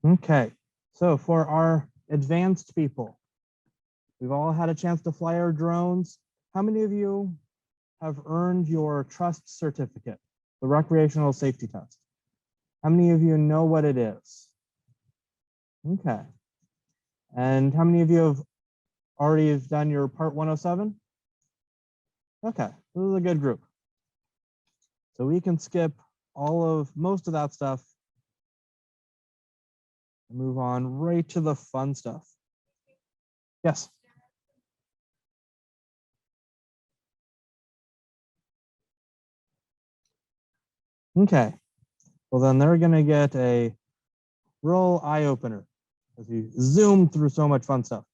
Okay, so for our advanced people, we've all had a chance to fly our drones. How many of you have earned your trust certificate, the recreational safety test? How many of you know what it is? Okay. And how many of you have already done your part 107? Okay, this is a good group. So we can skip most of that stuff and move on right to the fun stuff. Yes. Okay. Well, then they're going to get a real eye opener as we zoom through so much fun stuff.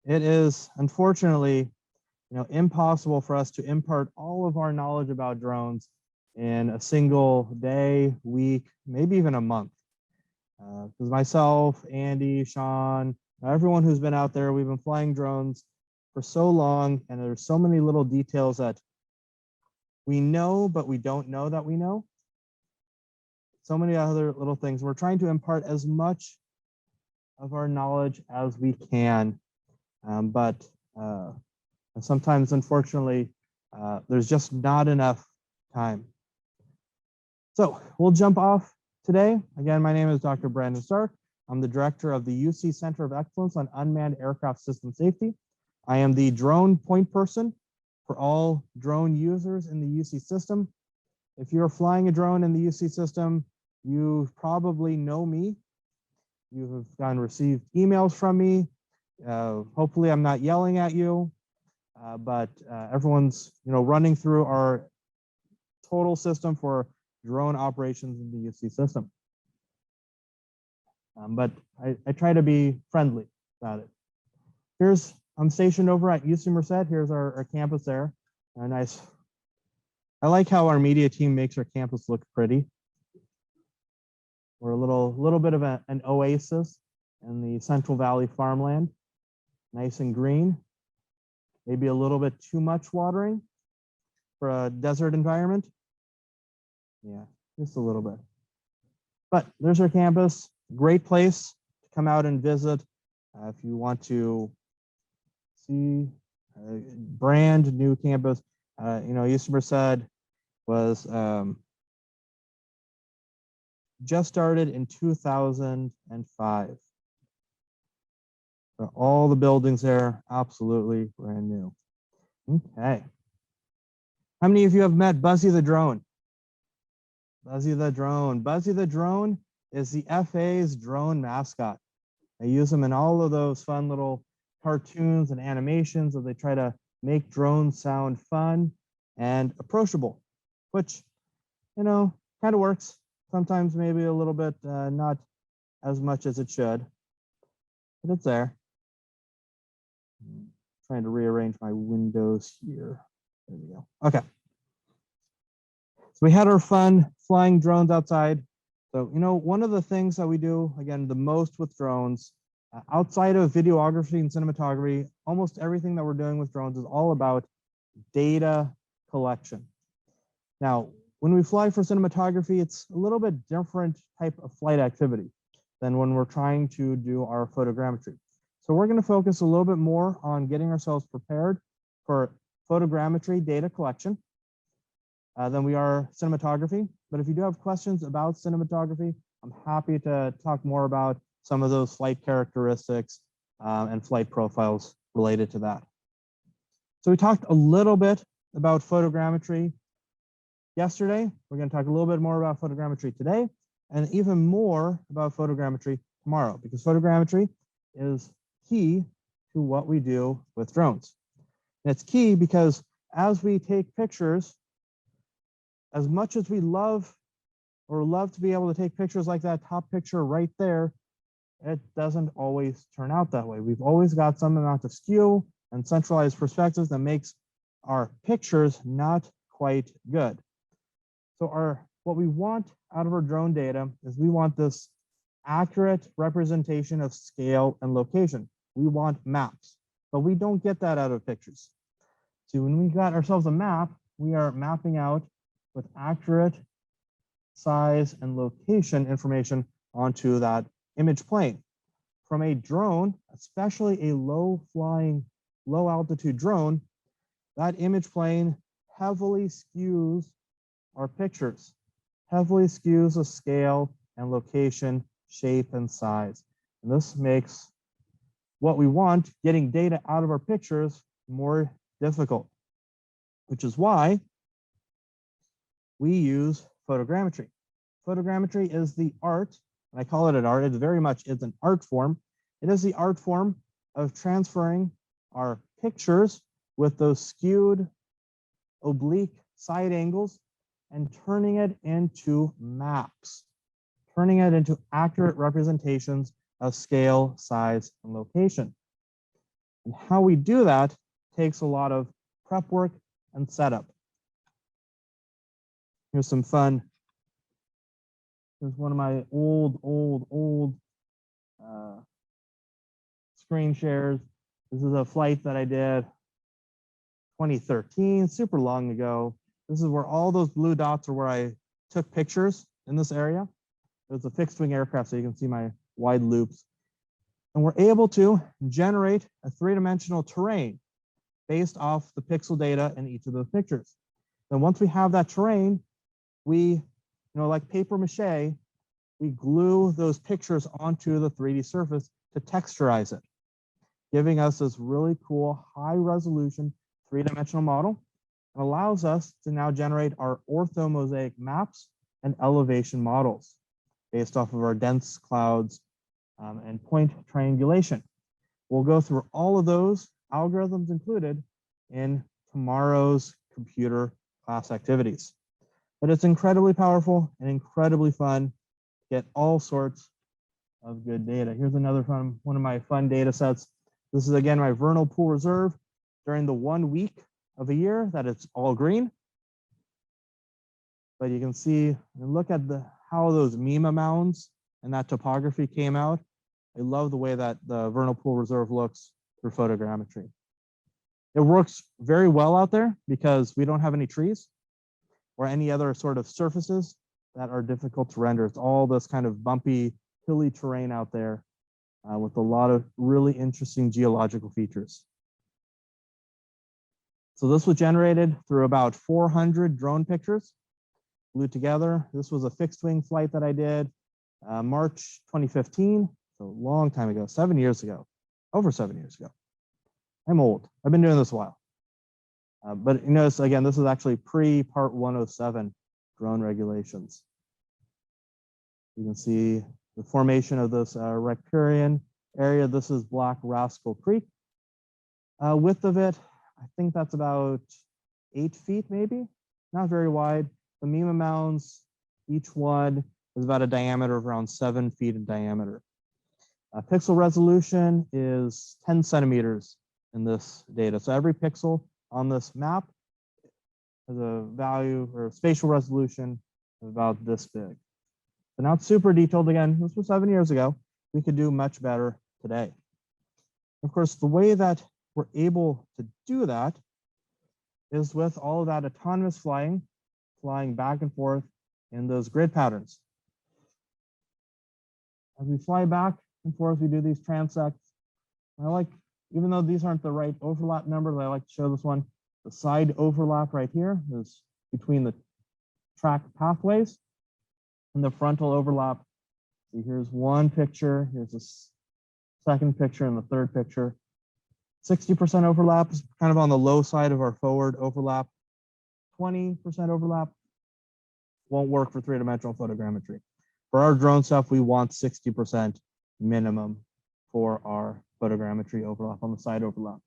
It is unfortunately, impossible for us to impart all of our knowledge about drones in a single day, week, maybe even a month. Because myself, Andy, Sean, everyone who's been out there, we've been flying drones for so long, and there's so many little details that we know, but we don't know that we know. So many other little things. We're trying to impart as much of our knowledge as we can, but sometimes, unfortunately, there's just not enough time. So we'll jump off today. Again, my name is Dr. Brandon Stark. I'm the director of the UC Center of Excellence on Unmanned Aircraft System Safety. I am the drone point person for all drone users in the UC system. If you're flying a drone in the UC system, you probably know me. You have received emails from me. Hopefully I'm not yelling at you, but everyone's running through our total system for drone operations in the UC system. But I try to be friendly about it. I'm stationed over at UC Merced. Here's our campus there. Nice. I like how our media team makes our campus look pretty. We're a little bit of an oasis in the Central Valley farmland. Nice and green. Maybe a little bit too much watering for a desert environment. Yeah, just a little bit. But there's our campus. Great place to come out and visit if you want to see a brand new campus. UC Merced was just started in 2005. So all the buildings there, absolutely brand new. Okay. How many of you have met Buzzy the drone? Buzzy the drone. Buzzy the drone is the FAA's drone mascot. They use them in all of those fun little cartoons and animations that they try to make drones sound fun and approachable, which, kind of works. Sometimes maybe a little bit, not as much as it should, but it's there. I'm trying to rearrange my windows here. There we go. Okay. So we had our fun flying drones outside. So, one of the things that we do, again, the most with drones, outside of videography and cinematography, almost everything that we're doing with drones is all about data collection. Now, when we fly for cinematography, it's a little bit different type of flight activity than when we're trying to do our photogrammetry. So we're going to focus a little bit more on getting ourselves prepared for photogrammetry data collection than we are cinematography. But if you do have questions about cinematography, I'm happy to talk more about some of those flight characteristics and flight profiles related to that. So we talked a little bit about photogrammetry yesterday. We're going to talk a little bit more about photogrammetry today, and even more about photogrammetry tomorrow, because photogrammetry is key to what we do with drones. And it's key because as we take pictures, as much as we love to be able to take pictures like that top picture right there, it doesn't always turn out that way. We've always got some amount of skew and centralized perspectives that makes our pictures not quite good. So what we want out of our drone data is we want this accurate representation of scale and location. We want maps, but we don't get that out of pictures. So when we got ourselves a map, we are mapping out with accurate size, and location information onto that image plane. From a drone, especially a low altitude drone, that image plane heavily skews our pictures, heavily skews the scale and location, shape, and size. And this makes what we want, getting data out of our pictures, more difficult, which is why we use photogrammetry. Photogrammetry is the art, and I call it an art, it's very much it's an art form. It is the art form of transferring our pictures with those skewed oblique side angles and turning it into maps, turning it into accurate representations of scale, size, and location. And how we do that takes a lot of prep work and setup. Here's some fun. Here's one of my old screen shares. This is a flight that I did 2013, super long ago. This is where all those blue dots are where I took pictures in this area. It was a fixed wing aircraft, so you can see my wide loops. And we're able to generate a three-dimensional terrain based off the pixel data in each of those pictures. Then once we have that terrain, we, like paper mache, we glue those pictures onto the 3D surface to texturize it, giving us this really cool high-resolution three-dimensional model, and allows us to now generate our orthomosaic maps and elevation models based off of our dense clouds and point triangulation. We'll go through all of those algorithms included in tomorrow's computer class activities. But it's incredibly powerful and incredibly fun to get all sorts of good data. Here's another one of my fun data sets. This is again my vernal pool reserve during the 1 week of a year that it's all green. But you can see and look at how those MEMA mounds and that topography came out. I love the way that the vernal pool reserve looks through photogrammetry. It works very well out there because we don't have any trees or any other sort of surfaces that are difficult to render. It's all this kind of bumpy, hilly terrain out there with a lot of really interesting geological features. So this was generated through about 400 drone pictures glued together. This was a fixed wing flight that I did March 2015, so a long time ago, 7 years ago, over 7 years ago. I'm old. I've been doing this a while. But you notice, again, this is actually pre-Part 107 drone regulations. You can see the formation of this riparian area. This is Black Rascal Creek. Width of it, I think that's about 8 feet, maybe, not very wide. The MEMA mounds, each one is about a diameter of around 7 feet in diameter. Pixel resolution is 10 centimeters in this data. So every pixel on this map has a value or spatial resolution of about this big. So not super detailed again. This was 7 years ago. We could do much better today. Of course, the way that we're able to do that is with all of that autonomous flying back and forth in those grid patterns. As we fly back and forth, we do these transects. Even though these aren't the right overlap numbers, I like to show this one. The side overlap right here is between the track pathways and the frontal overlap. See, here's one picture, here's a second picture and the third picture. 60% overlap is kind of on the low side of our forward overlap. 20% overlap won't work for three-dimensional photogrammetry. For our drone stuff, we want 60% minimum for our photogrammetry overlap on the side overlap.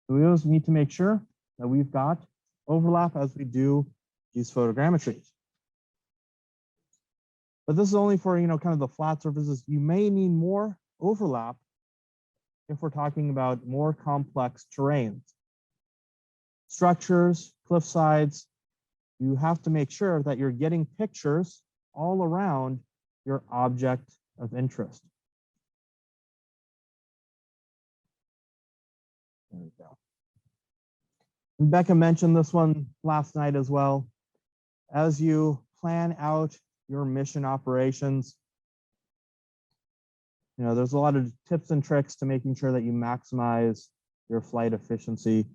So we always need to make sure that we've got overlap as we do these photogrammetries. But this is only for, kind of the flat surfaces. You may need more overlap if we're talking about more complex terrains. Structures, cliff sides, you have to make sure that you're getting pictures all around your object of interest. There we go. And Becca mentioned this one last night as well. As you plan out your mission operations, you know, there's a lot of tips and tricks to making sure that you maximize your flight efficiency.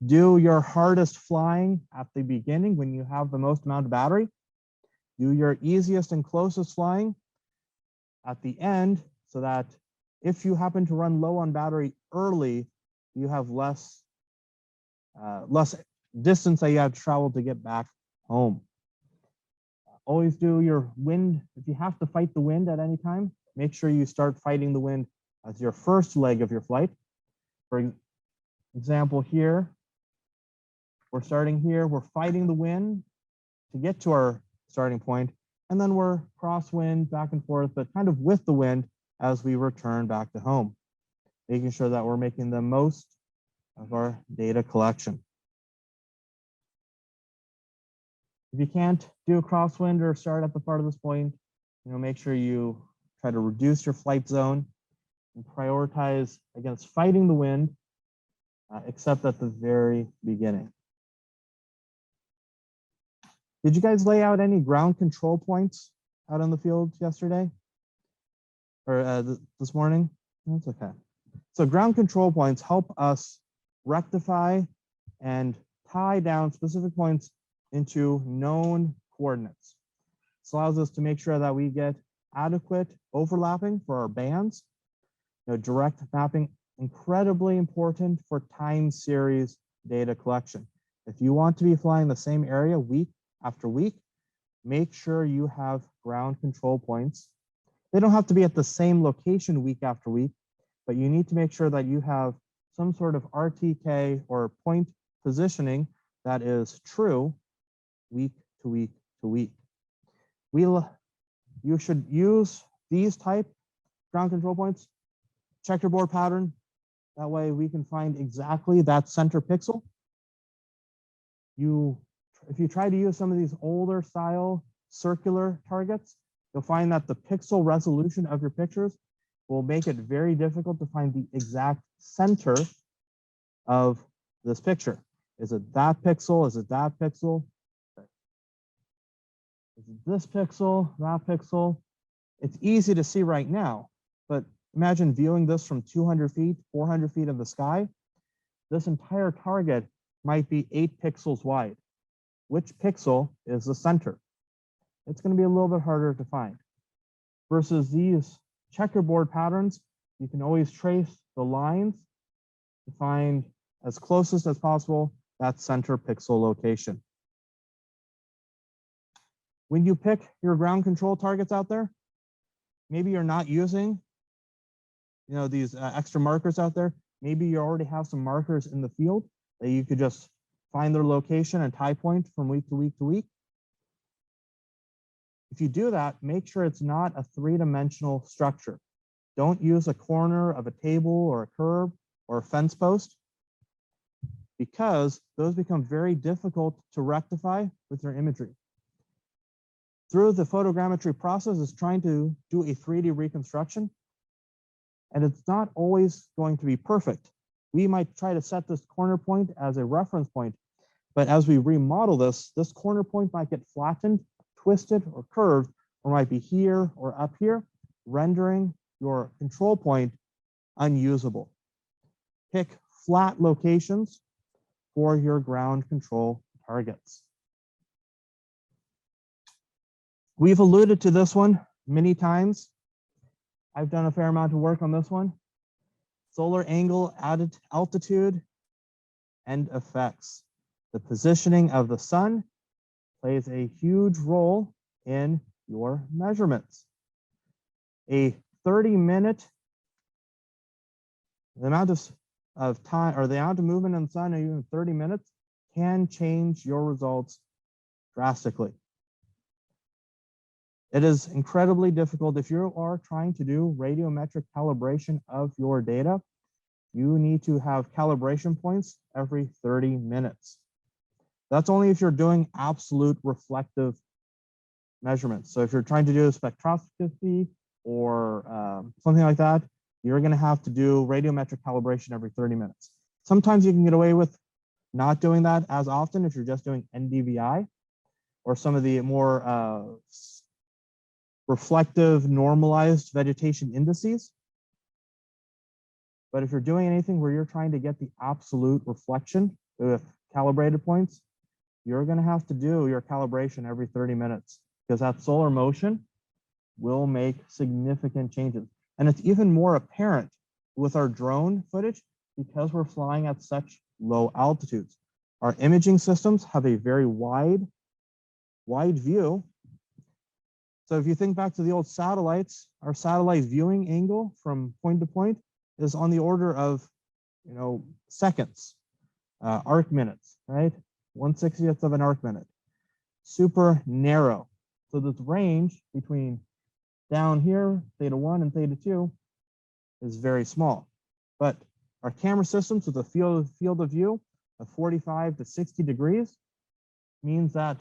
Do your hardest flying at the beginning when you have the most amount of battery. Do your easiest and closest flying at the end, so that if you happen to run low on battery early, you have less distance that you have to travel to get back home. Always do your wind. If you have to fight the wind at any time, make sure you start fighting the wind as your first leg of your flight. For example, here, we're starting here, we're fighting the wind to get to our starting point, and then we're crosswind back and forth, but kind of with the wind as we return back to home, making sure that we're making the most of our data collection. If you can't do a crosswind or start at the farthest point, you know, make sure you try to reduce your flight zone and prioritize against fighting the wind, except at the very beginning. Did you guys lay out any ground control points out on the field yesterday or this morning? That's okay. So ground control points help us rectify and tie down specific points into known coordinates. This allows us to make sure that we get adequate overlapping for our bands. You know, direct mapping, incredibly important for time series data collection. If you want to be flying the same area week after week, make sure you have ground control points. They don't have to be at the same location week after week, but you need to make sure that you have some sort of RTK or point positioning that is true week to week to week. You should use these type ground control points, checkerboard pattern. That way we can find exactly that center pixel. If you try to use some of these older style circular targets, you'll find that the pixel resolution of your pictures will make it very difficult to find the exact center of this picture. Is it that pixel? Is it that pixel? Is it this pixel, that pixel? It's easy to see right now, but imagine viewing this from 200 feet, 400 feet in the sky. This entire target might be 8 pixels wide. Which pixel is the center? It's going to be a little bit harder to find. Versus these checkerboard patterns, you can always trace the lines to find as closest as possible that center pixel location. When you pick your ground control targets out there, maybe you're not using, you know, these extra markers out there. Maybe you already have some markers in the field that you could just find their location and tie point from week to week to week. If you do that, make sure it's not a 3-dimensional structure. Don't use a corner of a table or a curb or a fence post, because those become very difficult to rectify with your imagery. Through the photogrammetry process is trying to do a 3D reconstruction, and it's not always going to be perfect. We might try to set this corner point as a reference point, but as we remodel this corner point might get flattened, twisted, or curved, or might be here or up here, rendering your control point unusable. Pick flat locations for your ground control targets. We've alluded to this one many times. I've done a fair amount of work on this one. Solar angle, altitude, and effects. The positioning of the sun plays a huge role in your measurements. A 30-minute, the amount of time or the amount of movement in the sun, or even 30 minutes, can change your results drastically. It is incredibly difficult. If you are trying to do radiometric calibration of your data, you need to have calibration points every 30 minutes. That's only if you're doing absolute reflective measurements. So if you're trying to do a spectroscopy or something like that, you're going to have to do radiometric calibration every 30 minutes. Sometimes you can get away with not doing that as often if you're just doing NDVI. or some of the more reflective, normalized vegetation indices. But if you're doing anything where you're trying to get the absolute reflection with calibrated points, you're going to have to do your calibration every 30 minutes because that solar motion will make significant changes. And it's even more apparent with our drone footage because we're flying at such low altitudes. Our imaging systems have a very wide view. So if you think back to the old satellites, our satellite viewing angle from point to point is on the order of, seconds, arc minutes, right? 1/60th of an arc minute. Super narrow. So this range between down here, theta 1 and theta 2 is very small. But our camera systems with a field of view of 45 to 60 degrees means that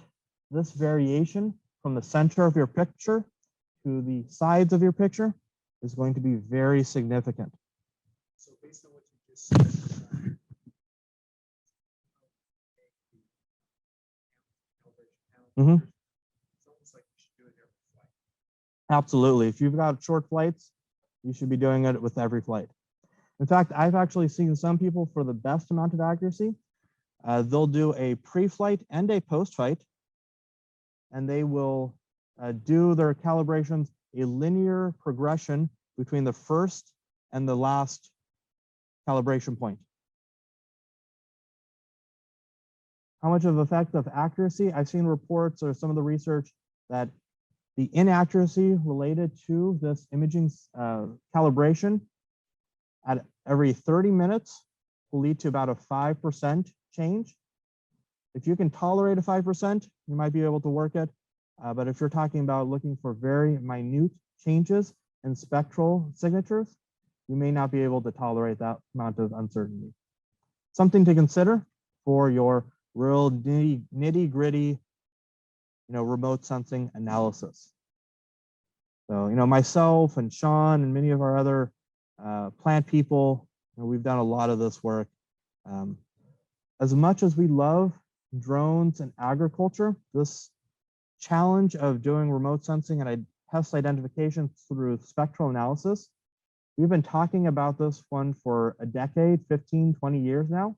this variation from the center of your picture to the sides of your picture is going to be very significant. So based on what you just said, Mhm. it's almost like you should do it every flight. Absolutely. If you've got short flights, you should be doing it with every flight. In fact, I've actually seen some people for the best amount of accuracy, they'll do a pre-flight and a post-flight, and they will do their calibrations a linear progression between the first and the last calibration point. How much of effective accuracy? I've seen reports or some of the research that the inaccuracy related to this imaging calibration at every 30 minutes will lead to about a 5% change. If you can tolerate a 5%, you might be able to work it. But if you're talking about looking for very minute changes in spectral signatures, you may not be able to tolerate that amount of uncertainty. Something to consider for your real nitty gritty, remote sensing analysis. So, myself and Sean and many of our other plant people, we've done a lot of this work. As much as we love drones and agriculture, this challenge of doing remote sensing and pest identification through spectral analysis, we've been talking about this one for a decade, 15, 20 years now,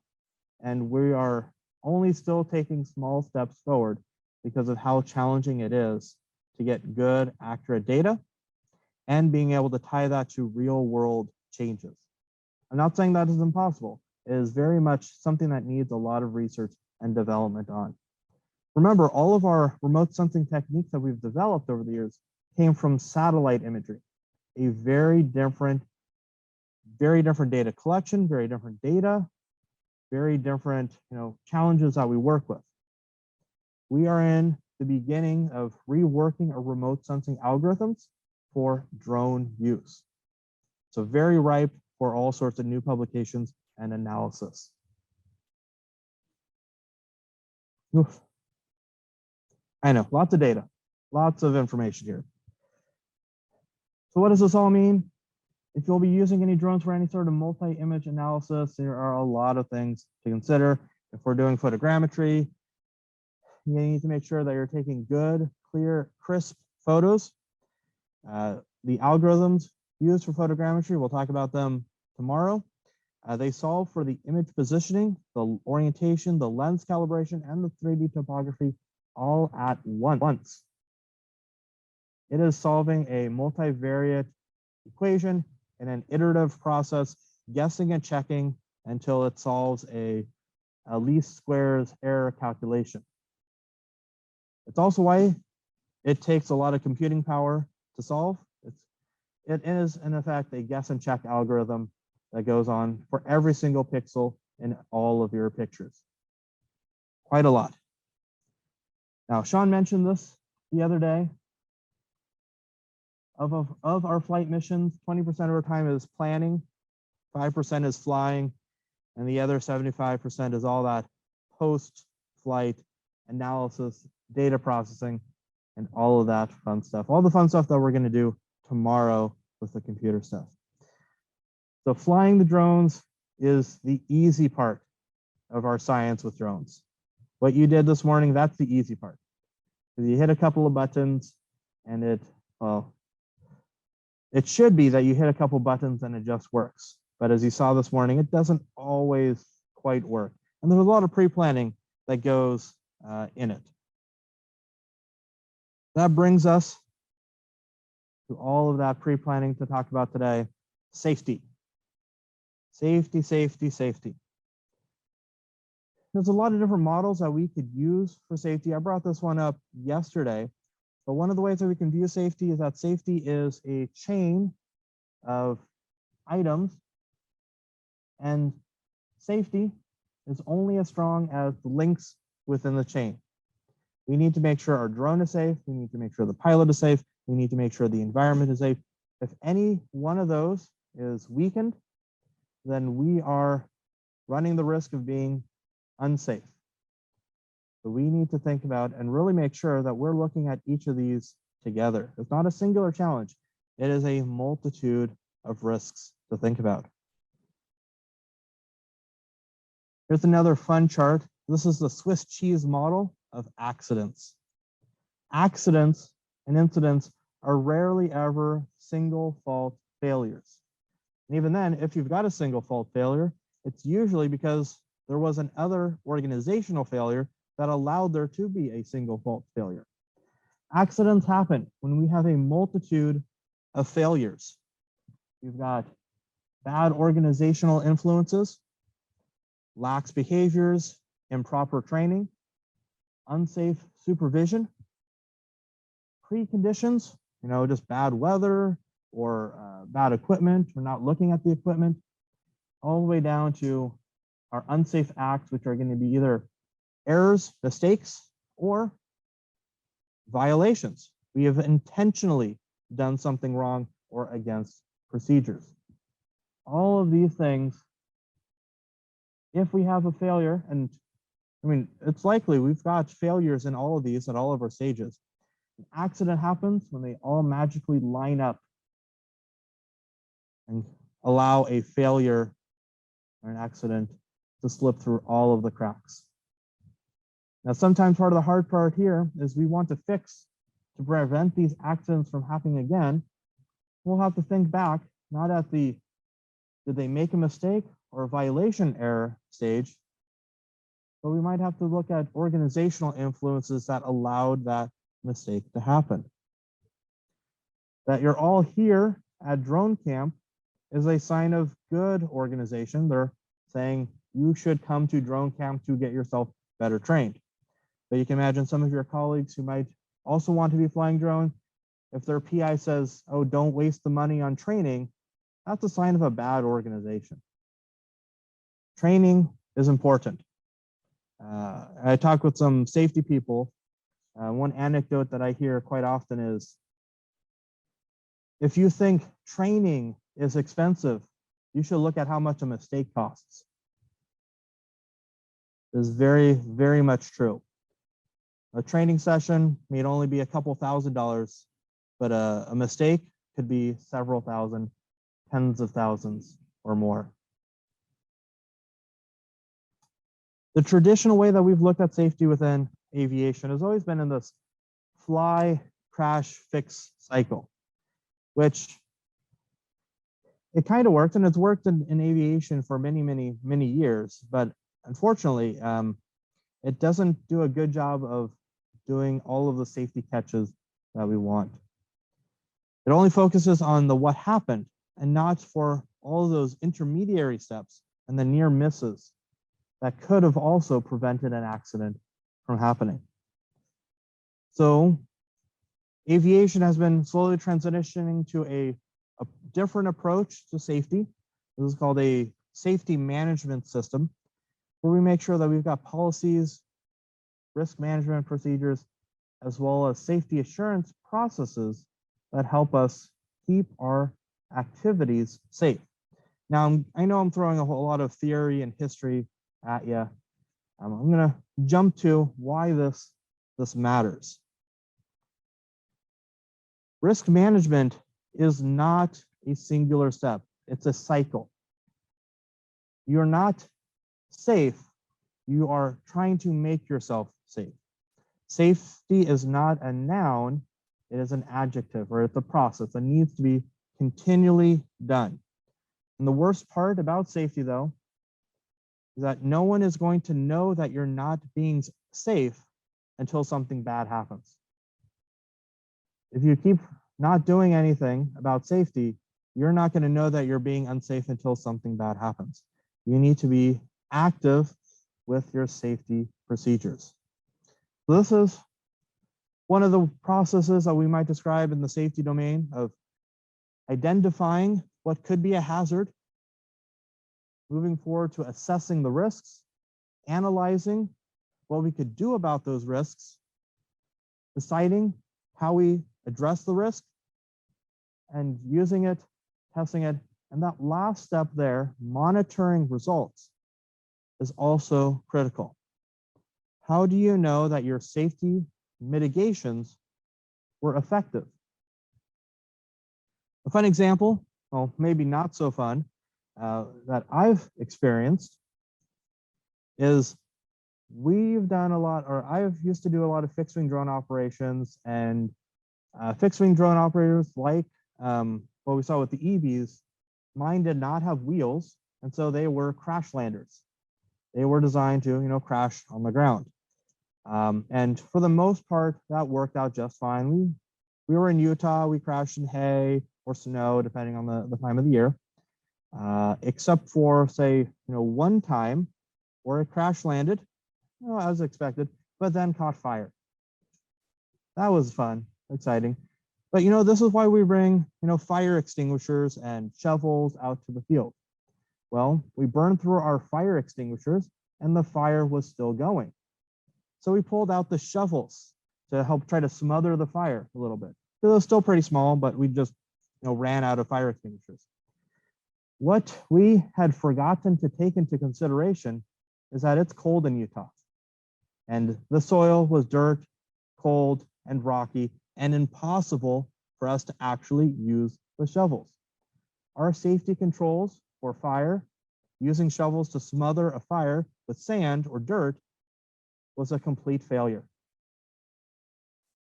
and we are only still taking small steps forward because of how challenging it is to get good, accurate data and being able to tie that to real world changes. I'm not saying that is impossible. It is very much something that needs a lot of research and development on. Remember, all of our remote sensing techniques that we've developed over the years came from satellite imagery, a very different data collection, very different data, very different challenges that we work with. We are in the beginning of reworking our remote sensing algorithms for drone use. So very ripe for all sorts of new publications and analysis. Oof. I know, lots of data, lots of information here. So what does this all mean? If you'll be using any drones for any sort of multi-image analysis, there are a lot of things to consider. If we're doing photogrammetry, you need to make sure that you're taking good, clear, crisp photos. The algorithms used for photogrammetry, we'll talk about them tomorrow. They solve for the image positioning, the orientation, the lens calibration, and the 3D topography all at once. It is solving a multivariate equation in an iterative process, guessing and checking until it solves a least squares error calculation. It's also why it takes a lot of computing power to solve. It is, in effect, a guess and check algorithm that goes on for every single pixel in all of your pictures. Quite a lot. Now, Sean mentioned this the other day. Of our flight missions, 20% of our time is planning, 5% is flying, and the other 75% is all that post-flight analysis, data processing, and all of that fun stuff. All the fun stuff that we're going to do tomorrow with the computer stuff. So flying the drones is the easy part of our science with drones. What you did this morning, that's the easy part. because you hit a couple of buttons and it should be that you hit a couple buttons and it just works. But as you saw this morning, it doesn't always quite work. And there's a lot of pre-planning that goes in it. That brings us to all of that pre-planning to talk about today. Safety. Safety, safety, safety. There's a lot of different models that we could use for safety. I brought this one up yesterday, but one of the ways that we can view safety is that safety is a chain of items, and safety is only as strong as the links within the chain. We need to make sure our drone is safe. We need to make sure the pilot is safe. We need to make sure the environment is safe. If any one of those is weakened, then we are running the risk of being unsafe. So we need to think about and really make sure that we're looking at each of these together. It's not a singular challenge. It is a multitude of risks to think about. Here's another fun chart. This is the Swiss cheese model of accidents. Accidents and incidents are rarely ever single fault failures. And even then, if you've got a single fault failure, it's usually because there was an other organizational failure that allowed there to be a single fault failure. Accidents happen when we have a multitude of failures. You've got bad organizational influences, lax behaviors, improper training, unsafe supervision, preconditions, just bad weather or bad equipment, or not looking at the equipment, all the way down to our unsafe acts, which are going to be either errors, mistakes, or violations. We have intentionally done something wrong or against procedures. All of these things, if we have a failure, and I mean, it's likely we've got failures in all of these at all of our stages. An accident happens when they all magically line up and allow a failure or an accident to slip through all of the cracks. Now, sometimes part of the hard part here is we want to fix to prevent these accidents from happening again. We'll have to think back, not at the, did they make a mistake or a violation error stage, but we might have to look at organizational influences that allowed that mistake to happen. That you're all here at DroneCamp is a sign of good organization. They're saying you should come to DroneCamp to get yourself better trained. But you can imagine some of your colleagues who might also want to be flying drone. If their PI says, oh, don't waste the money on training, that's a sign of a bad organization. Training is important. I talk with some safety people. One anecdote that I hear quite often is, if you think training is expensive, you should look at how much a mistake costs. This is very, very much true. A training session may only be a couple $1,000s, but a mistake could be several thousand, tens of thousands or more. The traditional way that we've looked at safety within aviation has always been in this fly, crash, fix cycle, which it kind of worked, and it's worked in aviation for many, many, many years, but unfortunately, it doesn't do a good job of doing all of the safety catches that we want. It only focuses on the what happened and not for all of those intermediary steps and the near misses that could have also prevented an accident from happening. So aviation has been slowly transitioning to a different approach to safety. This is called a safety management system, where we make sure that we've got policies, risk management procedures, as well as safety assurance processes that help us keep our activities safe. Now, I know I'm throwing a whole lot of theory and history at you. I'm going to jump to why this matters. Risk management is not a singular step. It's a cycle. You're not safe. You are trying to make yourself safe. Safety is not a noun, it is an adjective, or it's a process that needs to be continually done. And the worst part about safety, though, is that no one is going to know that you're not being safe until something bad happens. If you keep not doing anything about safety, you're not going to know that you're being unsafe until something bad happens. You need to be active with your safety procedures. So this is one of the processes that we might describe in the safety domain of identifying what could be a hazard, moving forward to assessing the risks, analyzing what we could do about those risks, deciding how we address the risk, and using it, testing it. And that last step there, monitoring results, is also critical. How do you know that your safety mitigations were effective? A fun example, well, maybe not so fun, that I've experienced is we've done a lot, or I've used to do a lot of fixed wing drone operations, and fixed wing drone operators like what we saw with the EVs, mine did not have wheels, and so they were crash landers. They were designed to, crash on the ground. And for the most part, that worked out just fine. We were in Utah, we crashed in hay or snow, depending on the time of the year, except for, say, one time where it crash landed, as expected, but then caught fire. That was fun, exciting. But this is why we bring fire extinguishers and shovels out to the field. Well, we burned through our fire extinguishers and the fire was still going. So we pulled out the shovels to help try to smother the fire a little bit. It was still pretty small, but we just ran out of fire extinguishers. What we had forgotten to take into consideration is that it's cold in Utah. And the soil was dirt, cold, and rocky, and impossible for us to actually use the shovels. Our safety controls for fire, using shovels to smother a fire with sand or dirt, was a complete failure.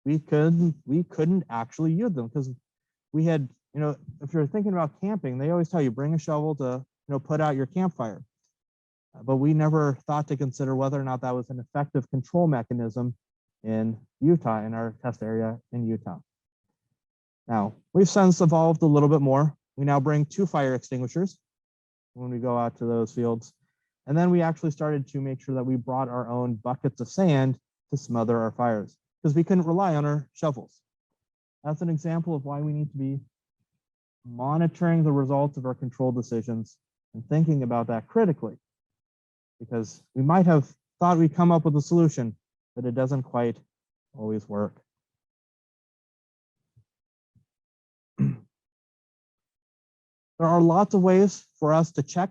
We couldn't actually use them because we had, if you're thinking about camping, they always tell you bring a shovel to put out your campfire. But we never thought to consider whether or not that was an effective control mechanism in Utah, in our test area in Utah. Now, we've since evolved a little bit more. We now bring 2 fire extinguishers when we go out to those fields. And then we actually started to make sure that we brought our own buckets of sand to smother our fires because we couldn't rely on our shovels. That's an example of why we need to be monitoring the results of our control decisions and thinking about that critically, because we might have thought we'd come up with a solution, but it doesn't quite always work. There are lots of ways for us to check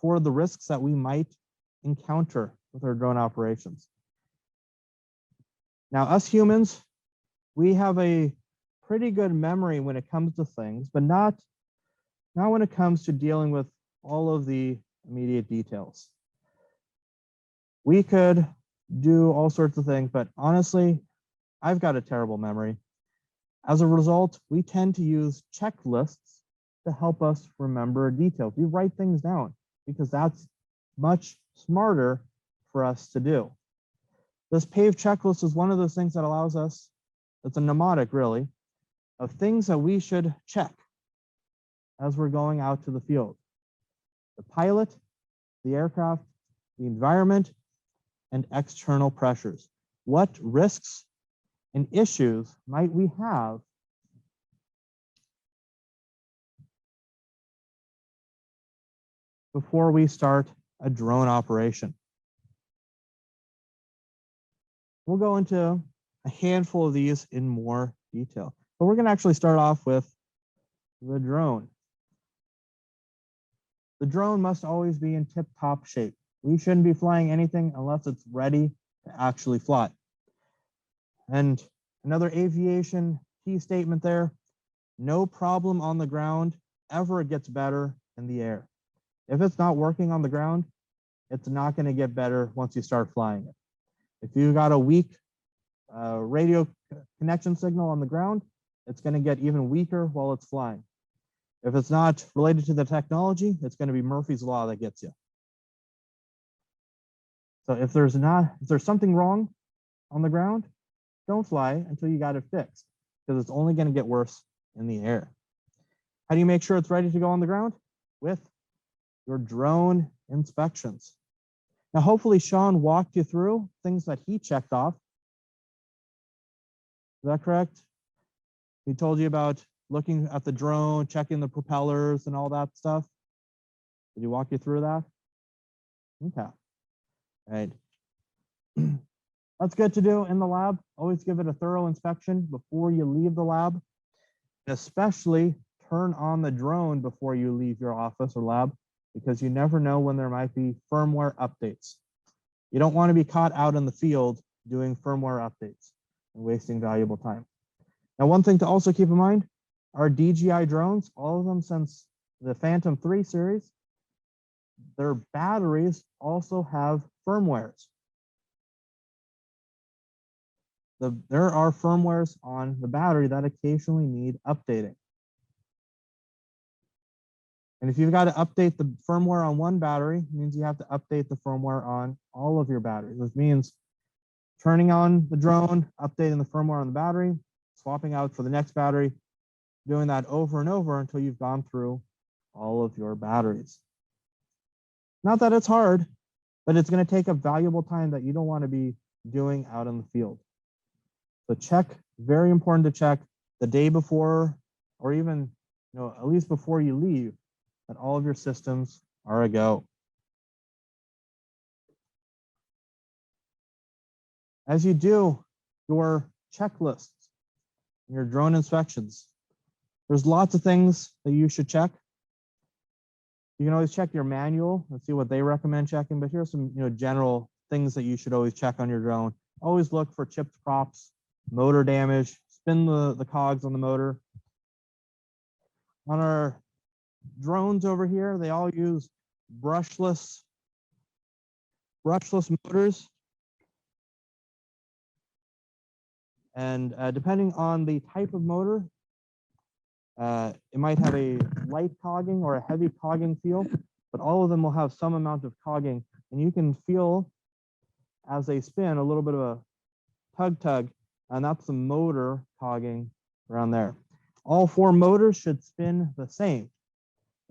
for the risks that we might encounter with our drone operations. Now, us humans, we have a pretty good memory when it comes to things, but not when it comes to dealing with all of the immediate details. We could do all sorts of things, but honestly, I've got a terrible memory. As a result, we tend to use checklists to help us remember details. We write things down because that's much smarter for us to do. This PAVE checklist is one of those things that allows us, it's a mnemonic really, of things that we should check as we're going out to the field. The pilot, the aircraft, the environment, and external pressures. What risks and issues might we have before we start a drone operation? We'll go into a handful of these in more detail, but we're going to actually start off with the drone. The drone must always be in tip-top shape. We shouldn't be flying anything unless it's ready to actually fly. And another aviation key statement there, no problem on the ground ever gets better in the air. If it's not working on the ground, it's not going to get better once you start flying it. If you got a weak radio connection signal on the ground, it's going to get even weaker while it's flying. If it's not related to the technology, it's going to be Murphy's Law that gets you. So if there's something wrong on the ground, don't fly until you got it fixed, because it's only going to get worse in the air. How do you make sure it's ready to go on the ground? With your drone inspections. Now, hopefully Sean walked you through things that he checked off. Is that correct? He told you about looking at the drone, checking the propellers and all that stuff. Did he walk you through that? Okay. All right. That's good to do in the lab. Always give it a thorough inspection before you leave the lab. And especially turn on the drone before you leave your office or lab, because you never know when there might be firmware updates. You don't want to be caught out in the field doing firmware updates and wasting valuable time. Now, one thing to also keep in mind, our DJI drones, all of them since the Phantom 3 series, their batteries also have firmwares. There are firmwares on the battery that occasionally need updating. And if you've got to update the firmware on one battery, it means you have to update the firmware on all of your batteries, which means turning on the drone, updating the firmware on the battery, swapping out for the next battery, doing that over and over until you've gone through all of your batteries. Not that it's hard, but it's going to take up valuable time that you don't want to be doing out in the field. So check, very important to check the day before, or even at least before you leave, that all of your systems are a go. As you do your checklists, your drone inspections, there's lots of things that you should check. You can always check your manual and see what they recommend checking, but here's some general things that you should always check on your drone. Always look for chipped props, motor damage, spin the cogs on the motor. On our drones over here, they all use brushless motors. And depending on the type of motor, it might have a light cogging or a heavy cogging feel, but all of them will have some amount of cogging. And you can feel as they spin a little bit of a tug, and that's the motor cogging around there. All 4 motors should spin the same.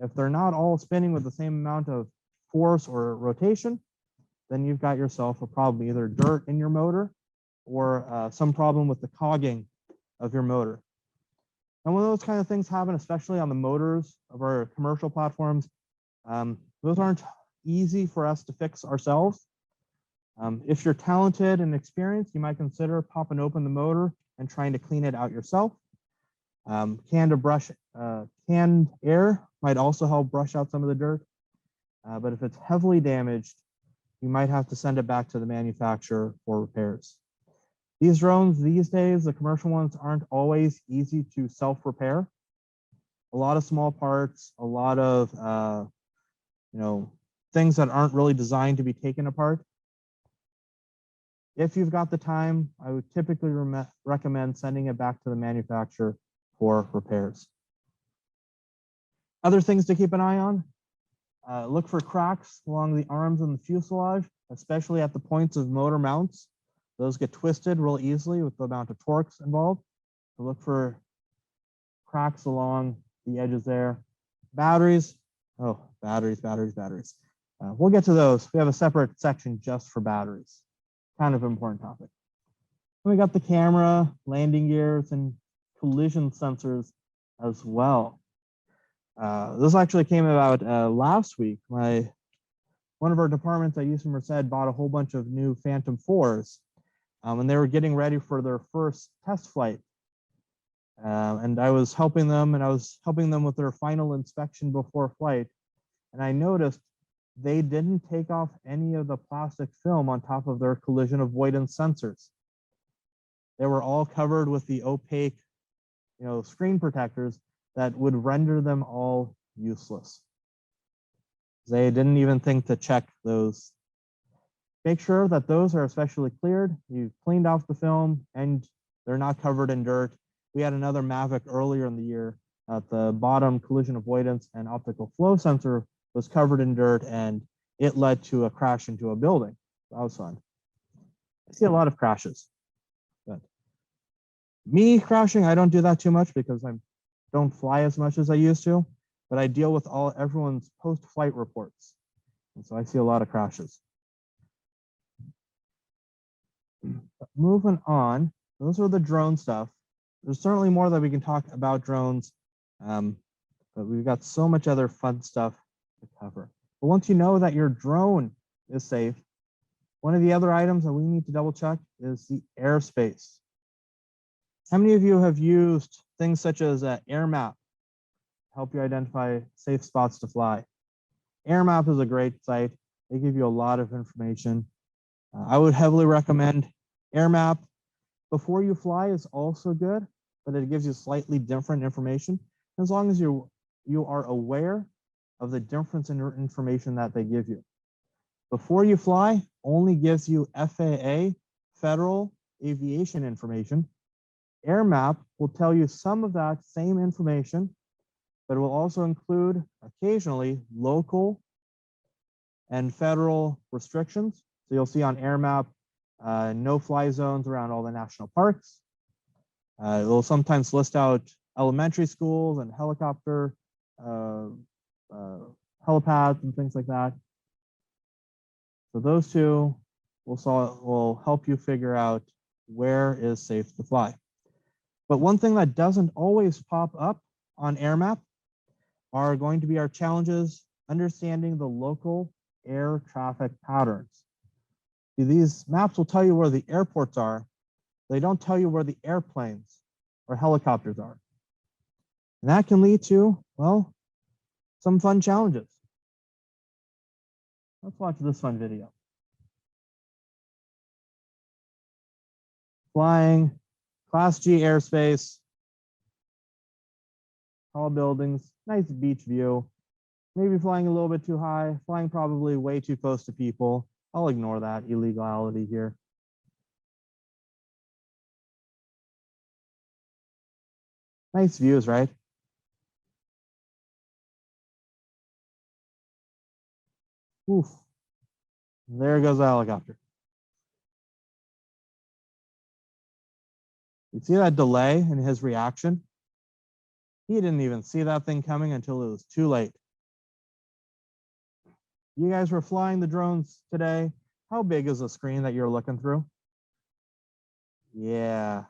If they're not all spinning with the same amount of force or rotation, then you've got yourself a problem, either dirt in your motor or some problem with the cogging of your motor. And when those kind of things happen, especially on the motors of our commercial platforms, those aren't easy for us to fix ourselves. If you're talented and experienced, you might consider popping open the motor and trying to clean it out yourself. Canned air might also help brush out some of the dirt. But if it's heavily damaged, you might have to send it back to the manufacturer for repairs. These drones these days, the commercial ones, aren't always easy to self-repair. A lot of small parts, a lot of things that aren't really designed to be taken apart. If you've got the time, I would typically recommend sending it back to the manufacturer for repairs. Other things to keep an eye on, look for cracks along the arms and the fuselage, especially at the points of motor mounts. Those get twisted real easily with the amount of torques involved. So look for cracks along the edges there. Batteries, batteries. We'll get to those. We have a separate section just for batteries. Kind of important topic. We got the camera, landing gears, and collision sensors as well. This actually came about last week. One of our departments at UC Merced bought a whole bunch of new Phantom 4s, and they were getting ready for their first test flight. And I was helping them, with their final inspection before flight. And I noticed they didn't take off any of the plastic film on top of their collision avoidance sensors. They were all covered with the opaque, screen protectors that would render them all useless. They didn't even think to check those Make sure that those are especially cleared. You've cleaned off the film and they're not covered in dirt. We had another Mavic earlier in the year at the bottom collision avoidance and optical flow sensor was covered in dirt and it led to a crash into a building. That was fun. I see a lot of crashes. But me crashing, I don't do that too much because I don't fly as much as I used to, but I deal with everyone's post-flight reports. And so I see a lot of crashes. But moving on, those are the drone stuff. There's certainly more that we can talk about drones, but we've got so much other fun stuff to cover. But once you know that your drone is safe, one of the other items that we need to double check is the airspace. How many of you have used things such as AirMap to help you identify safe spots to fly? AirMap is a great site. They give you a lot of information. I would heavily recommend AirMap. Before you fly is also good, but it gives you slightly different information. As long as you are aware of the difference in information that they give you. Before you fly only gives you FAA, federal aviation information. AirMap will tell you some of that same information, but it will also include occasionally local and federal restrictions. So you'll see on AirMap, no fly zones around all the national parks. It will sometimes list out elementary schools and helicopter helipads and things like that. So those two will help you figure out where is safe to fly. But one thing that doesn't always pop up on AirMap are going to be our challenges understanding the local air traffic patterns. See, these maps will tell you where the airports are. They don't tell you where the airplanes or helicopters are. And that can lead to, well, some fun challenges. Let's watch this fun video. Flying, Class G airspace, tall buildings, nice beach view. Maybe flying a little bit too high, flying probably way too close to people. I'll ignore that illegality here. Nice views, right? Oof. There goes the helicopter. You see that delay in his reaction? He didn't even see that thing coming until it was too late. You guys were flying the drones today. How big is the screen that you're looking through? Yeah,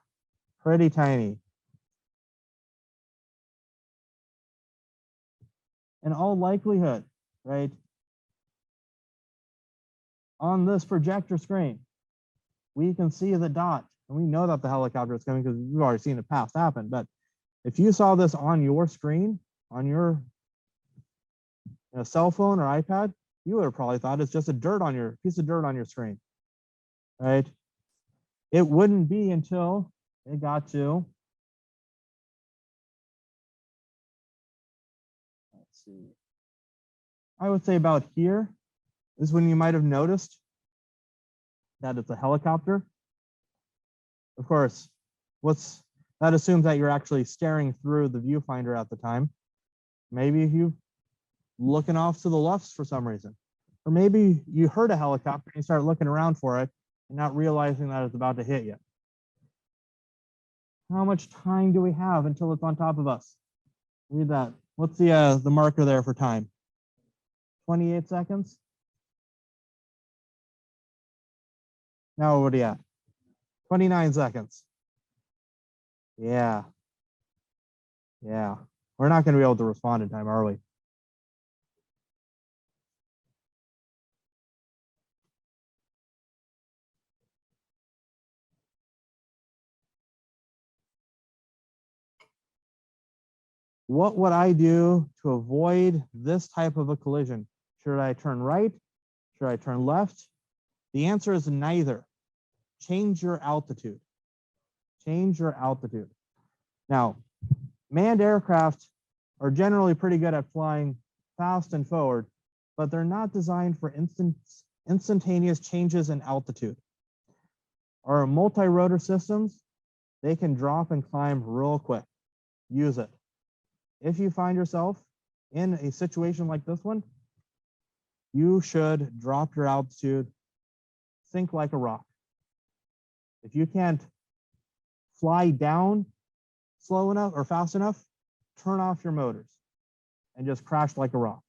pretty tiny. In all likelihood, right? On this projector screen, we can see the dot, and we know that the helicopter is coming because we've already seen it past happen. But if you saw this on your screen, on your cell phone or iPad, you would have probably thought it's just a piece of dirt on your screen, right? It wouldn't be until it got to, let's see, I would say about here is when you might have noticed that it's a helicopter. Of course, that assumes that you're actually staring through the viewfinder at the time. Maybe if you looking off to the left for some reason, or maybe you heard a helicopter and you start looking around for it and not realizing that it's about to hit you. How much time do we have until it's on top of us? Read that. What's the marker there for time? 28 seconds. Now what are you at? 29 seconds. Yeah. We're not going to be able to respond in time, are we? What would I do to avoid this type of a collision? Should I turn right? Should I turn left? The answer is neither. Change your altitude. Change your altitude. Now, manned aircraft are generally pretty good at flying fast and forward, but they're not designed for instantaneous changes in altitude. Our multi-rotor systems, they can drop and climb real quick. Use it. If you find yourself in a situation like this one, you should drop your altitude, sink like a rock. If you can't fly down slow enough or fast enough, turn off your motors and just crash like a rock.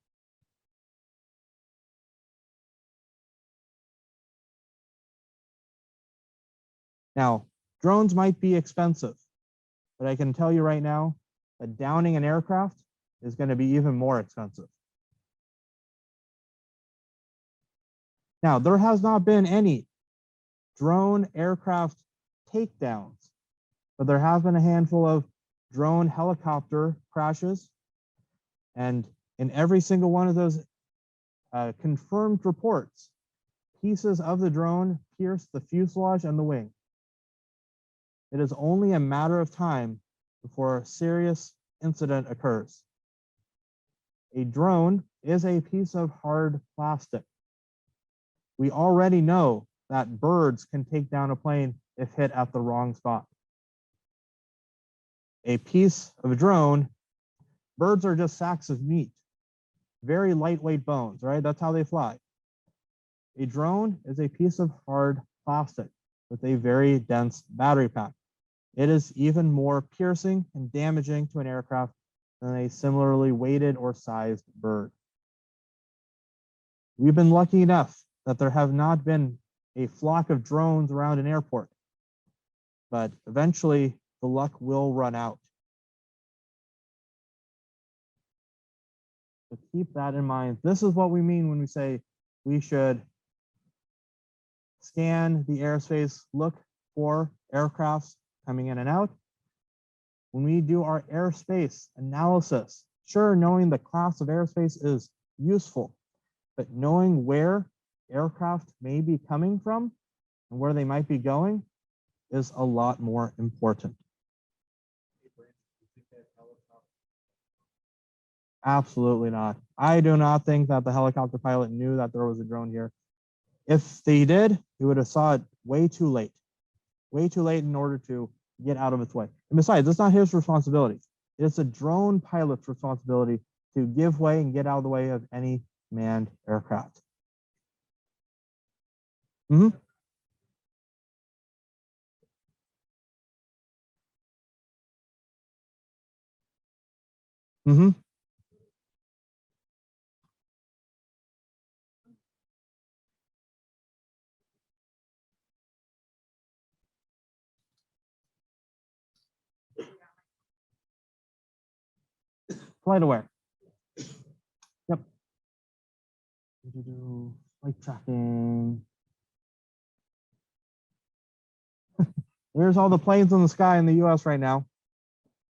Now, drones might be expensive, but I can tell you right now that downing an aircraft is going to be even more expensive. Now, there has not been any drone aircraft takedowns, but there have been a handful of drone helicopter crashes. And in every single one of those confirmed reports, pieces of the drone pierced the fuselage and the wing. It is only a matter of time before a serious incident occurs. A drone is a piece of hard plastic. We already know that birds can take down a plane if hit at the wrong spot. A piece of a drone, birds are just sacks of meat, very lightweight bones, right? That's how they fly. A drone is a piece of hard plastic with a very dense battery pack. It is even more piercing and damaging to an aircraft than a similarly weighted or sized bird. We've been lucky enough that there have not been a flock of drones around an airport, but eventually the luck will run out. So keep that in mind. This is what we mean when we say we should scan the airspace, look for aircrafts coming in and out. When we do our airspace analysis, sure, knowing the class of airspace is useful, but knowing where aircraft may be coming from and where they might be going is a lot more important. Absolutely not. I do not think that the helicopter pilot knew that there was a drone here. If they did, he would have saw it way too late in order to get out of its way. And besides, it's not his responsibility. It's a drone pilot's responsibility to give way and get out of the way of any manned aircraft. Mm-hmm. Mm-hmm. Flight aware. Yep. Flight tracking. There's all the planes in the sky in the US right now.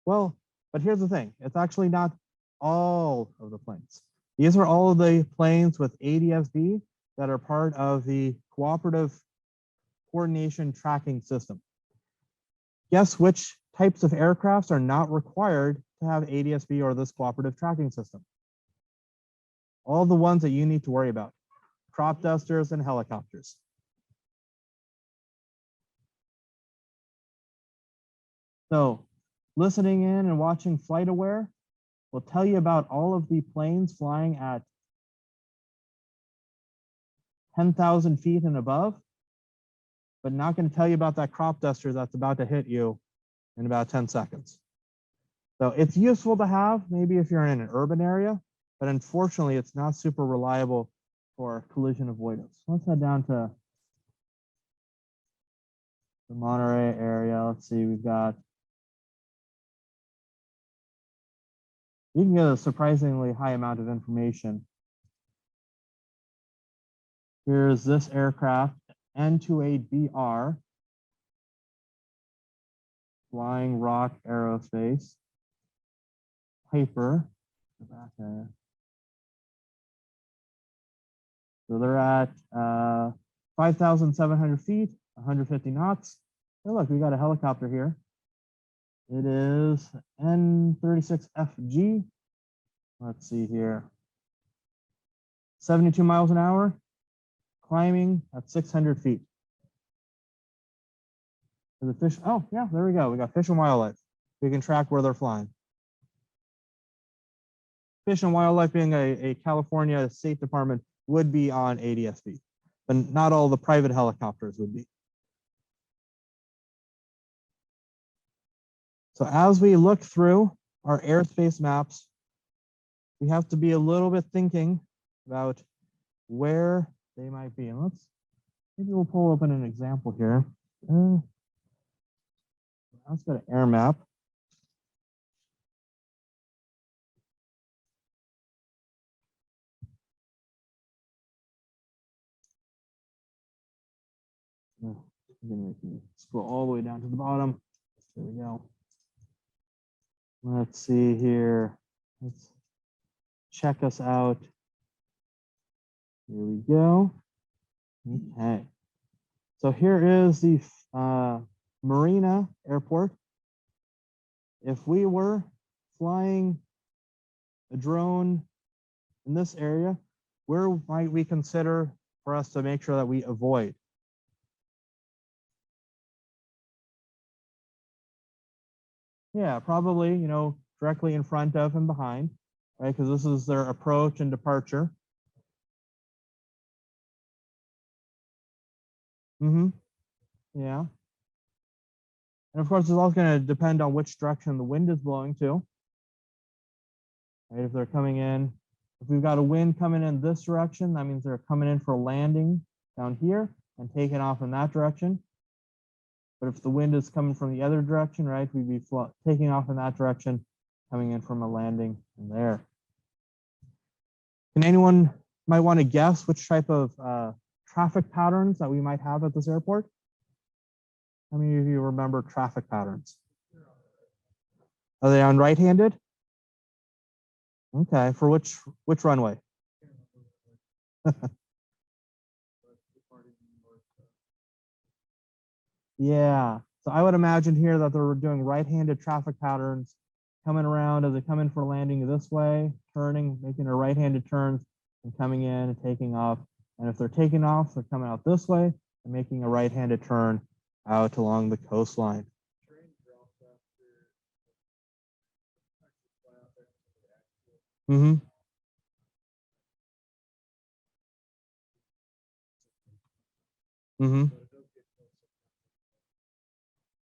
Well, but here's the thing. It's actually not all of the planes. These are all of the planes with ADS-B that are part of the Cooperative Coordination Tracking System. Guess which types of aircrafts are not required to have ADS-B or this cooperative tracking system? All the ones that you need to worry about. Crop dusters and helicopters. So listening in and watching Flight Aware will tell you about all of the planes flying at 10,000 feet and above, but not going to tell you about that crop duster that's about to hit you in about 10 seconds. So it's useful to have maybe if you're in an urban area, but unfortunately it's not super reliable for collision avoidance. Let's head down to the Monterey area. Let's see, we've got, you can get a surprisingly high amount of information. Here's this aircraft, N28BR, Flying Rock Aerospace, Piper. Go back there. So they're at 5,700 feet, 150 knots. Hey, look, we got a helicopter here. It is N36FG. Let's see here. 72 miles an hour. climbing at 600 feet. The fish, oh yeah, there we go. We got Fish and Wildlife. We can track where they're flying. Fish and Wildlife being a California State Department would be on ADSB, but not all the private helicopters would be. So as we look through our airspace maps, we have to be a little bit thinking about where they might be. And maybe we'll pull open an example here. Let's go to air map. Oh, scroll all the way down to the bottom. There we go. Let's see here. Let's check us out. Here we go. Okay. So here is the Marina Airport. If we were flying a drone in this area, where might we consider for us to make sure that we avoid? Yeah, probably, directly in front of and behind, right? Because this is their approach and departure. Yeah. And of course, it's all going to depend on which direction the wind is blowing to. Right? If they're coming in, if we've got a wind coming in this direction, that means they're coming in for landing down here and taking off in that direction. But if the wind is coming from the other direction, right, we'd be taking off in that direction, coming in from a landing in there. Can anyone might want to guess which type of traffic patterns that we might have at this airport? How many of you remember traffic patterns? Are they on right-handed? Okay, for which runway? Yeah, so I would imagine here that they're doing right-handed traffic patterns, coming around as they come in for landing this way, turning, making a right-handed turn, and coming in and taking off. And if they're taking off, they're coming out this way and making a right-handed turn out along the coastline.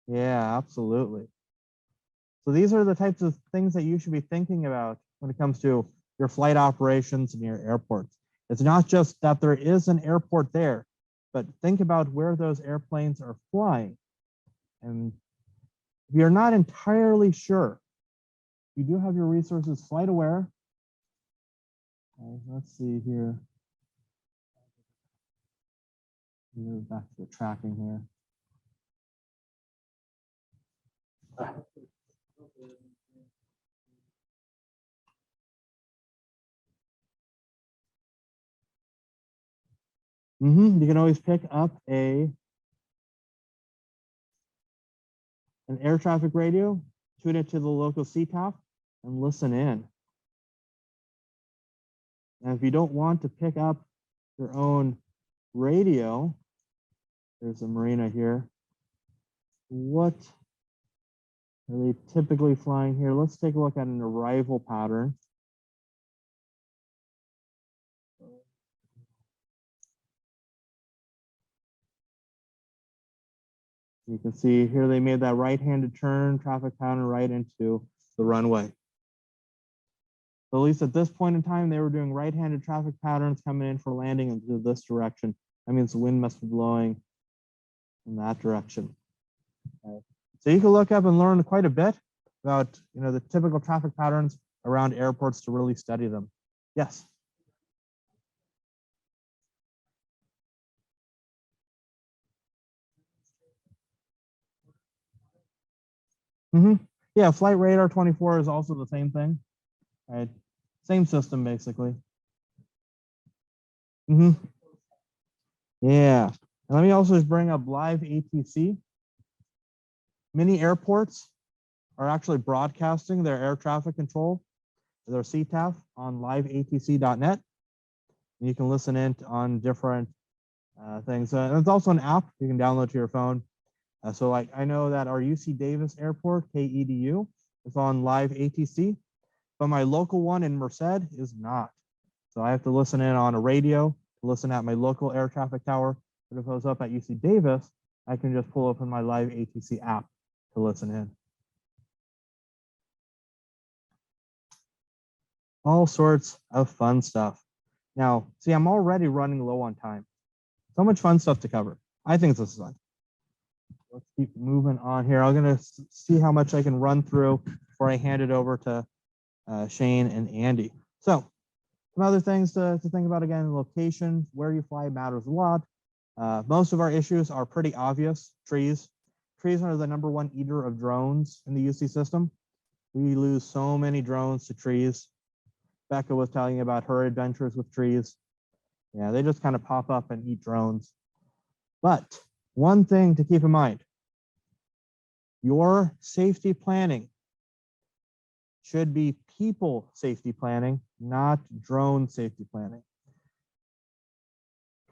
Yeah, absolutely. So these are the types of things that you should be thinking about when it comes to your flight operations and your airports. It's not just that there is an airport there, but think about where those airplanes are flying. And if you're not entirely sure, you do have your resources flight aware. Okay, let's see here. Back to the tracking here. You can always pick up an air traffic radio, tune it to the local CTAF, and listen in. And if you don't want to pick up your own radio, there's a marina here. What are they typically flying here? Let's take a look at an arrival pattern. You can see here they made that right-handed turn, traffic pattern right into the runway. So at least at this point in time, they were doing right-handed traffic patterns coming in for landing into this direction. That means the wind must be blowing in that direction. Okay. So you can look up and learn quite a bit about the typical traffic patterns around airports to really study them. Yes. Yeah, Flight Radar 24 is also the same thing, right? Same system basically. Yeah, and let me also just bring up live ATC. Many airports are actually broadcasting their air traffic control, their CTAF on liveatc.net. And you can listen in on different things. And it's also an app you can download to your phone. So like I know that our UC Davis Airport, KEDU, is on live ATC, but my local one in Merced is not. So I have to listen in on a radio to listen at my local air traffic tower. But if I was up at UC Davis, I can just pull open my live ATC app to listen in. All sorts of fun stuff. Now, see, I'm already running low on time. So much fun stuff to cover. I think this is fun. Let's keep moving on here. I'm going to see how much I can run through before I hand it over to Shane and Andy. So some other things to think about again, location, where you fly matters a lot. Most of our issues are pretty obvious. Trees. Trees are the #1 eater of drones in the UC system. We lose so many drones to trees. Becca was telling you about her adventures with trees. Yeah, they just kind of pop up and eat drones. But one thing to keep in mind, your safety planning should be people safety planning, not drone safety planning.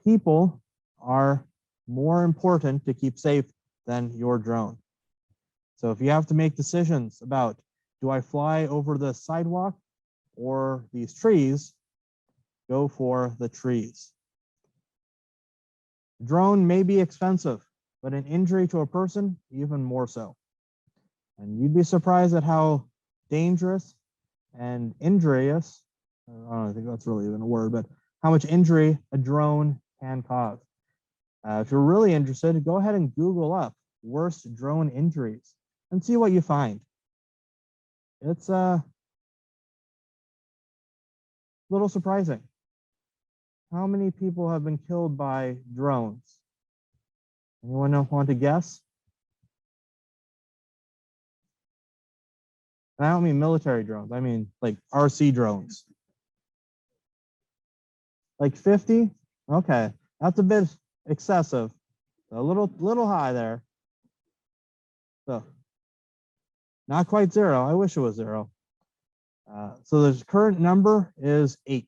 People are more important to keep safe than your drone. So if you have to make decisions about, do I fly over the sidewalk or these trees, go for the trees. Drone may be expensive, but an injury to a person, even more so. And you'd be surprised at how dangerous and injurious, I don't think that's really even a word, but how much injury a drone can cause. If you're really interested, go ahead and Google up worst drone injuries and see what you find. It's a little surprising. How many people have been killed by drones? Anyone want to guess? I don't mean military drones. I mean like RC drones. Like 50? Okay, that's a bit excessive. A little high there. So not quite 0. I wish it was 0. So the current number is 8.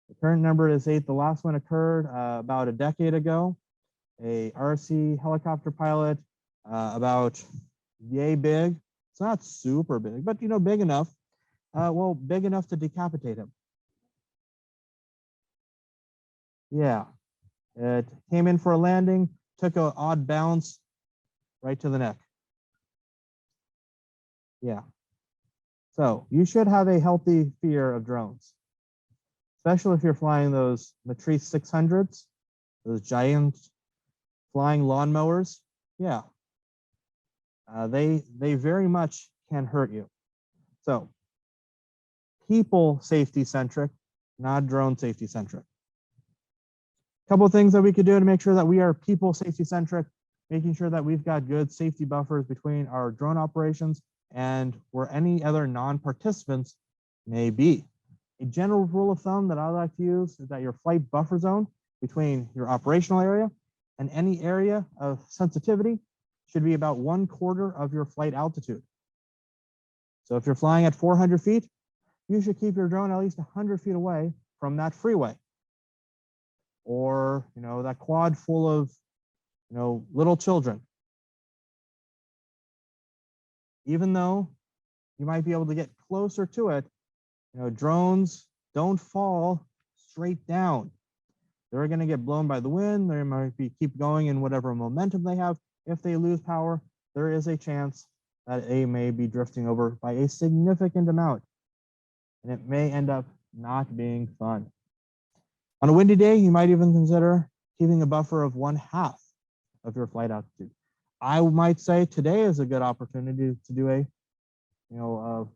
The current number is 8. The last one occurred about a decade ago. A RC helicopter pilot, about yay big. It's not super big, but big enough. Well, big enough to decapitate him. Yeah, it came in for a landing, took an odd bounce right to the neck. Yeah. So you should have a healthy fear of drones, especially if you're flying those Matrice 600s, those giant flying lawnmowers. Yeah, they very much can hurt you. So people safety centric, not drone safety centric. A couple of things that we could do to make sure that we are people safety centric, making sure that we've got good safety buffers between our drone operations and where any other non-participants may be. A general rule of thumb that I like to use is that your flight buffer zone between your operational area and any area of sensitivity should be about 1/4 of your flight altitude. So if you're flying at 400 feet, you should keep your drone at least 100 feet away from that freeway. Or, that quad full of, little children. Even though you might be able to get closer to it, drones don't fall straight down. They're going to get blown by the wind. They might keep going in whatever momentum they have. If they lose power, there is a chance that they may be drifting over by a significant amount. And it may end up not being fun. On a windy day, you might even consider keeping a buffer of 1/2 of your flight altitude. I might say today is a good opportunity to do a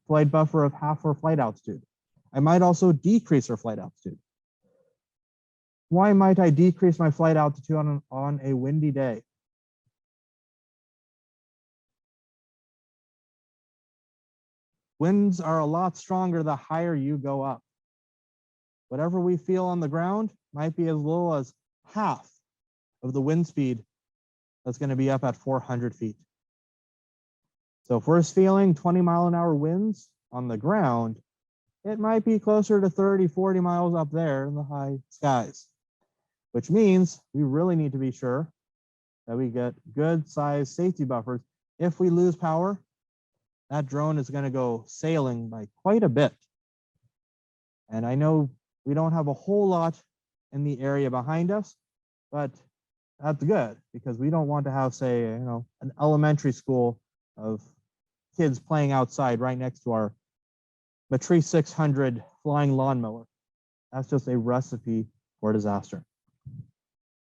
flight buffer of 1/2 our flight altitude. I might also decrease our flight altitude. Why might I decrease my flight altitude on a windy day? Winds are a lot stronger the higher you go up. Whatever we feel on the ground might be as low as 1/2 of the wind speed that's going to be up at 400 feet. So if we're feeling 20-mile-an-hour winds on the ground, it might be closer to 30, 40 miles up there in the high skies. which means we really need to be sure that we get good size safety buffers. If we lose power, that drone is going to go sailing by quite a bit. And I know we don't have a whole lot in the area behind us, but that's good because we don't want to have, say, an elementary school of kids playing outside right next to our Matrice 600 flying lawnmower. That's just a recipe for disaster.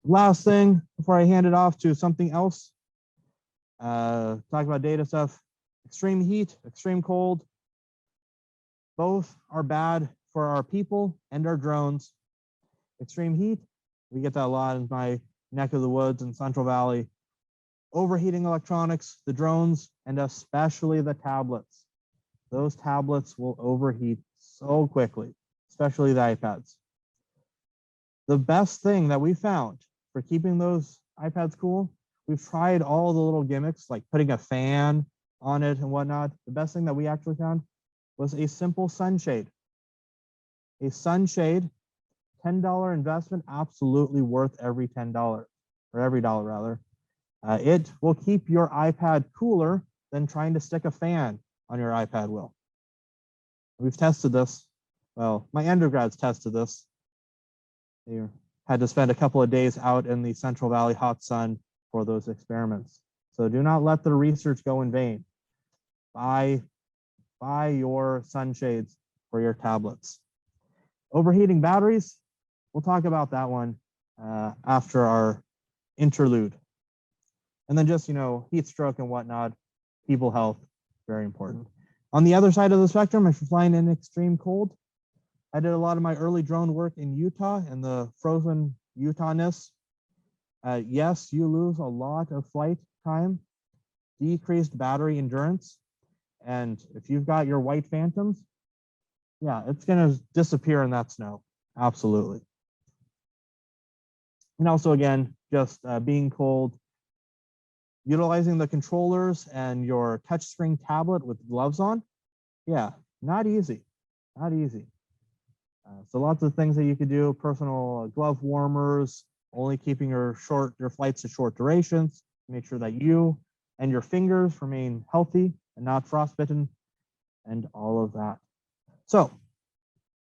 Last thing before I hand it off to something else, talk about data stuff. Extreme heat, extreme cold, both are bad for our people and our drones. Extreme heat, we get that a lot in my neck of the woods in Central Valley. Overheating electronics, the drones, and especially the tablets. Those tablets will overheat so quickly, especially the iPads. The best thing that we found for keeping those iPads cool, we've tried all the little gimmicks like putting a fan on it and whatnot. The best thing that we actually found was a simple sunshade. A sunshade, $10 investment, absolutely worth every $10, or every dollar rather. It will keep your iPad cooler than trying to stick a fan on your iPad will. We've tested this. Well, my undergrads tested this. They had to spend a couple of days out in the Central Valley hot sun for those experiments. So do not let the research go in vain. Buy your sunshades for your tablets. Overheating batteries, we'll talk about that one after our interlude. And then just, heat stroke and whatnot, people health, very important. On the other side of the spectrum, if you're flying in extreme cold, I did a lot of my early drone work in Utah, in the frozen Utah-ness. Yes, you lose a lot of flight time, decreased battery endurance, and if you've got your white phantoms, yeah, it's going to disappear in that snow, absolutely. And also, again, just being cold, utilizing the controllers and your touchscreen tablet with gloves on, yeah, not easy, not easy. So lots of things that you could do, personal glove warmers, only keeping your flights to short durations, make sure that you and your fingers remain healthy and not frostbitten, and all of that. So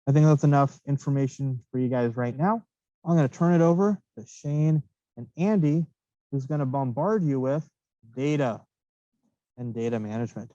I think that's enough information for you guys right now. I'm going to turn it over to Shane and Andy, who's going to bombard you with data and data management.